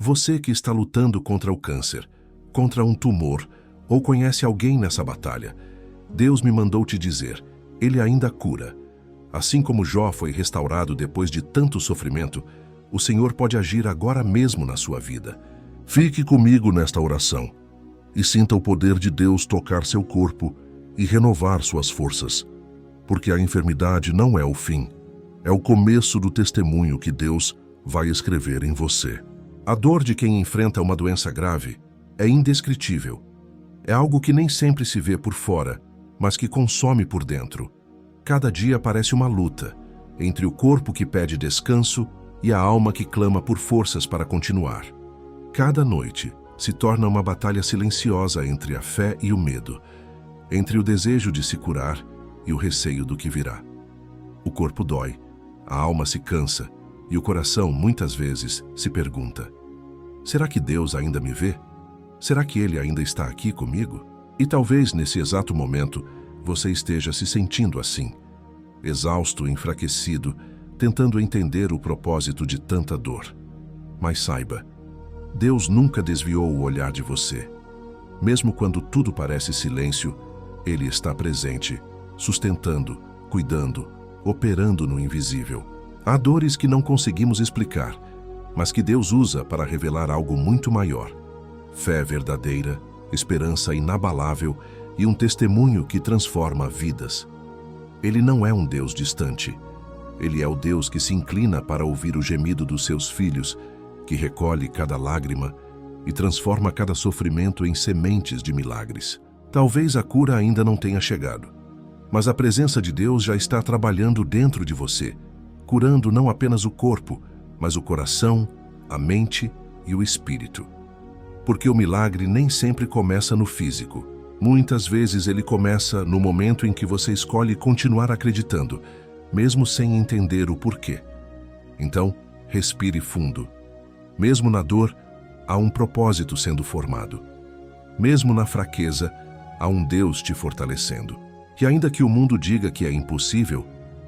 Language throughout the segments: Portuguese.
Você que está lutando contra o câncer, contra um tumor, ou conhece alguém nessa batalha, Deus me mandou te dizer, Ele ainda cura. Assim como Jó foi restaurado depois de tanto sofrimento, o Senhor pode agir agora mesmo na sua vida. Fique comigo nesta oração e sinta o poder de Deus tocar seu corpo e renovar suas forças, porque a enfermidade não é o fim, é o começo do testemunho que Deus vai escrever em você. A dor de quem enfrenta uma doença grave é indescritível. É algo que nem sempre se vê por fora, mas que consome por dentro. Cada dia parece uma luta entre o corpo que pede descanso e a alma que clama por forças para continuar. Cada noite se torna uma batalha silenciosa entre a fé e o medo, entre o desejo de se curar e o receio do que virá. O corpo dói, a alma se cansa e o coração, muitas vezes, se pergunta: será que Deus ainda me vê? Será que Ele ainda está aqui comigo? E talvez nesse exato momento você esteja se sentindo assim, exausto, enfraquecido, tentando entender o propósito de tanta dor. Mas saiba, Deus nunca desviou o olhar de você. Mesmo quando tudo parece silêncio, Ele está presente, sustentando, cuidando, operando no invisível. Há dores que não conseguimos explicar, mas que Deus usa para revelar algo muito maior. Fé verdadeira, esperança inabalável e um testemunho que transforma vidas. Ele não é um Deus distante. Ele é o Deus que se inclina para ouvir o gemido dos seus filhos, que recolhe cada lágrima e transforma cada sofrimento em sementes de milagres. Talvez a cura ainda não tenha chegado, mas a presença de Deus já está trabalhando dentro de você, curando não apenas o corpo, mas o coração, a mente e o espírito. Porque o milagre nem sempre começa no físico. Muitas vezes ele começa no momento em que você escolhe continuar acreditando, mesmo sem entender o porquê. Então, respire fundo. Mesmo na dor, há um propósito sendo formado. Mesmo na fraqueza, há um Deus te fortalecendo. E ainda que o mundo diga que é impossível,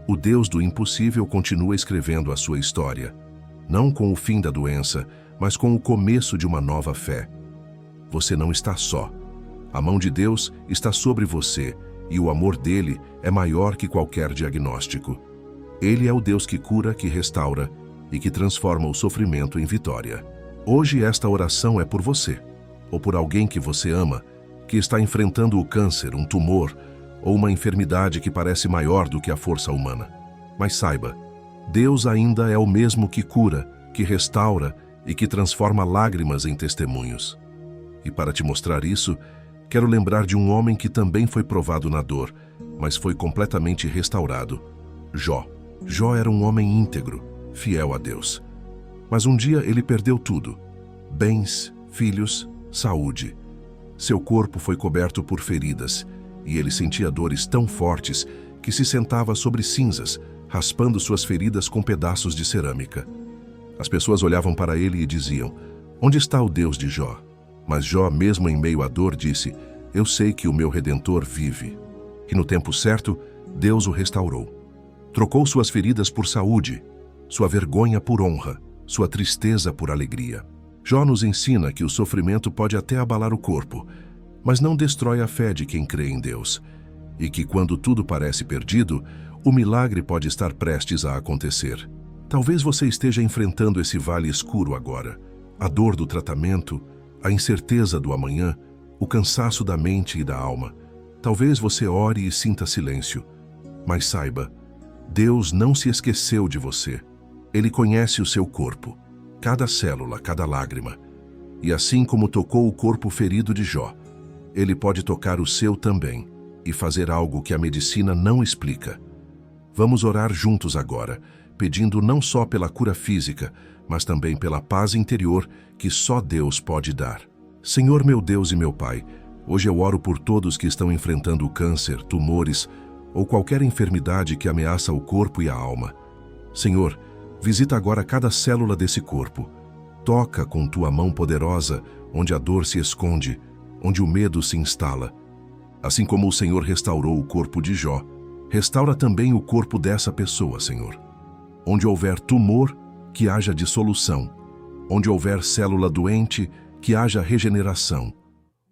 o Deus do impossível continua escrevendo a sua história. Não com o fim da doença, mas com o começo de uma nova fé. Você não está só. A mão de Deus está sobre você e o amor dele é maior que qualquer diagnóstico. Ele é o Deus que cura, que restaura e que transforma o sofrimento em vitória. Hoje esta oração é por você, ou por alguém que você ama, que está enfrentando o câncer, um tumor ou uma enfermidade que parece maior do que a força humana. Mas saiba, Deus ainda é o mesmo que cura, que restaura e que transforma lágrimas em testemunhos. E para te mostrar isso, quero lembrar de um homem que também foi provado na dor, mas foi completamente restaurado: Jó. Jó era um homem íntegro, fiel a Deus. Mas um dia ele perdeu tudo: bens, filhos, saúde. Seu corpo foi coberto por feridas, e ele sentia dores tão fortes que se sentava sobre cinzas, raspando suas feridas com pedaços de cerâmica. As pessoas olhavam para ele e diziam: onde está o Deus de Jó? Mas Jó, mesmo em meio à dor, disse: eu sei que o meu Redentor vive. E no tempo certo, Deus o restaurou. Trocou suas feridas por saúde, sua vergonha por honra, sua tristeza por alegria. Jó nos ensina que o sofrimento pode até abalar o corpo, mas não destrói a fé de quem crê em Deus. E que quando tudo parece perdido, o milagre pode estar prestes a acontecer. Talvez você esteja enfrentando esse vale escuro agora. A dor do tratamento, a incerteza do amanhã, o cansaço da mente e da alma. Talvez você ore e sinta silêncio. Mas saiba, Deus não se esqueceu de você. Ele conhece o seu corpo, cada célula, cada lágrima. E assim como tocou o corpo ferido de Jó, Ele pode tocar o seu também e fazer algo que a medicina não explica. Vamos orar juntos agora, pedindo não só pela cura física, mas também pela paz interior que só Deus pode dar. Senhor meu Deus e meu Pai, hoje eu oro por todos que estão enfrentando o câncer, tumores ou qualquer enfermidade que ameaça o corpo e a alma. Senhor, visita agora cada célula desse corpo. Toca com tua mão poderosa onde a dor se esconde, onde o medo se instala. Assim como o Senhor restaurou o corpo de Jó, restaura também o corpo dessa pessoa, Senhor. Onde houver tumor, que haja dissolução. Onde houver célula doente, que haja regeneração.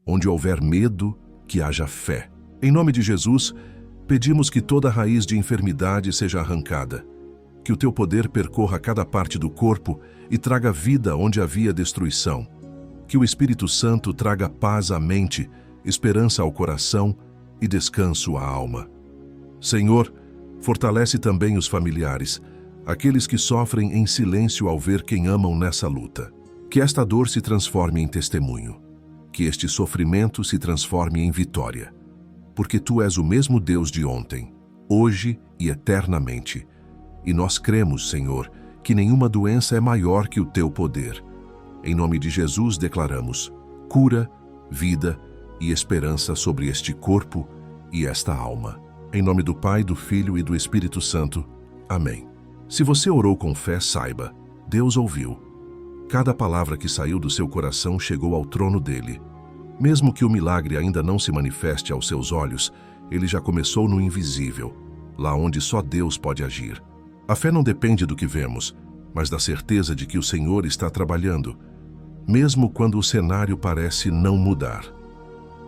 Onde houver medo, que haja fé. Em nome de Jesus, pedimos que toda raiz de enfermidade seja arrancada, que o teu poder percorra cada parte do corpo e traga vida onde havia destruição, que o Espírito Santo traga paz à mente, esperança ao coração e descanso à alma. Senhor, fortalece também os familiares, aqueles que sofrem em silêncio ao ver quem amam nessa luta. Que esta dor se transforme em testemunho, que este sofrimento se transforme em vitória, porque Tu és o mesmo Deus de ontem, hoje e eternamente. E nós cremos, Senhor, que nenhuma doença é maior que o Teu poder. Em nome de Jesus declaramos cura, vida e esperança sobre este corpo e esta alma. Em nome do Pai, do Filho e do Espírito Santo. Amém. Se você orou com fé, saiba, Deus ouviu. Cada palavra que saiu do seu coração chegou ao trono dele. Mesmo que o milagre ainda não se manifeste aos seus olhos, ele já começou no invisível, lá onde só Deus pode agir. A fé não depende do que vemos, mas da certeza de que o Senhor está trabalhando, mesmo quando o cenário parece não mudar.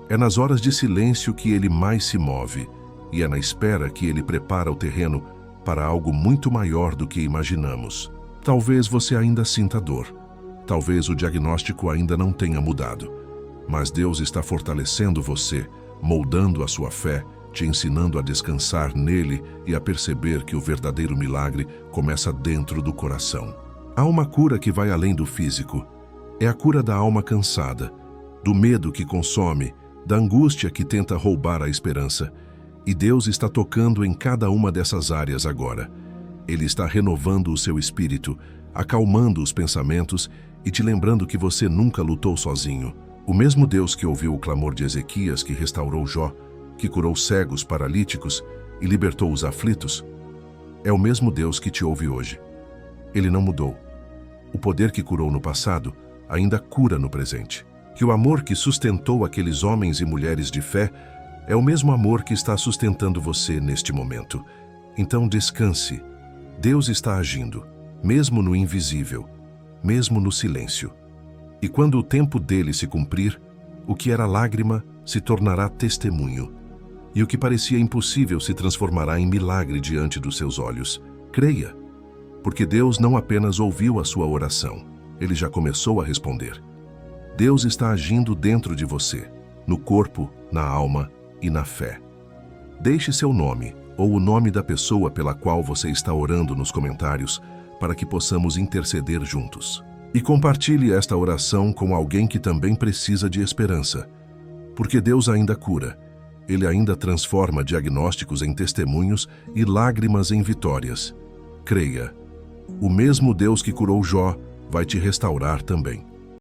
É nas horas de silêncio que ele mais se move, e é na espera que ele prepara o terreno para algo muito maior do que imaginamos. Talvez você ainda sinta dor, talvez o diagnóstico ainda não tenha mudado, mas Deus está fortalecendo você, moldando a sua fé, te ensinando a descansar nele e a perceber que o verdadeiro milagre começa dentro do coração. Há uma cura que vai além do físico. É a cura da alma cansada, do medo que consome, da angústia que tenta roubar a esperança. E Deus está tocando em cada uma dessas áreas agora. Ele está renovando o seu espírito, acalmando os pensamentos e te lembrando que você nunca lutou sozinho. O mesmo Deus que ouviu o clamor de Ezequias, que restaurou Jó, que curou cegos, paralíticos e libertou os aflitos, é o mesmo Deus que te ouve hoje. Ele não mudou. O poder que curou no passado ainda cura no presente. Que o amor que sustentou aqueles homens e mulheres de fé é o mesmo amor que está sustentando você neste momento. Então descanse. Deus está agindo, mesmo no invisível, mesmo no silêncio. E quando o tempo dele se cumprir, o que era lágrima se tornará testemunho. E o que parecia impossível se transformará em milagre diante dos seus olhos. Creia, porque Deus não apenas ouviu a sua oração, ele já começou a responder. Deus está agindo dentro de você, no corpo, na alma e na fé. Deixe seu nome ou o nome da pessoa pela qual você está orando nos comentários para que possamos interceder juntos. E compartilhe esta oração com alguém que também precisa de esperança, porque Deus ainda cura. Ele ainda transforma diagnósticos em testemunhos e lágrimas em vitórias. Creia, o mesmo Deus que curou Jó vai te restaurar também.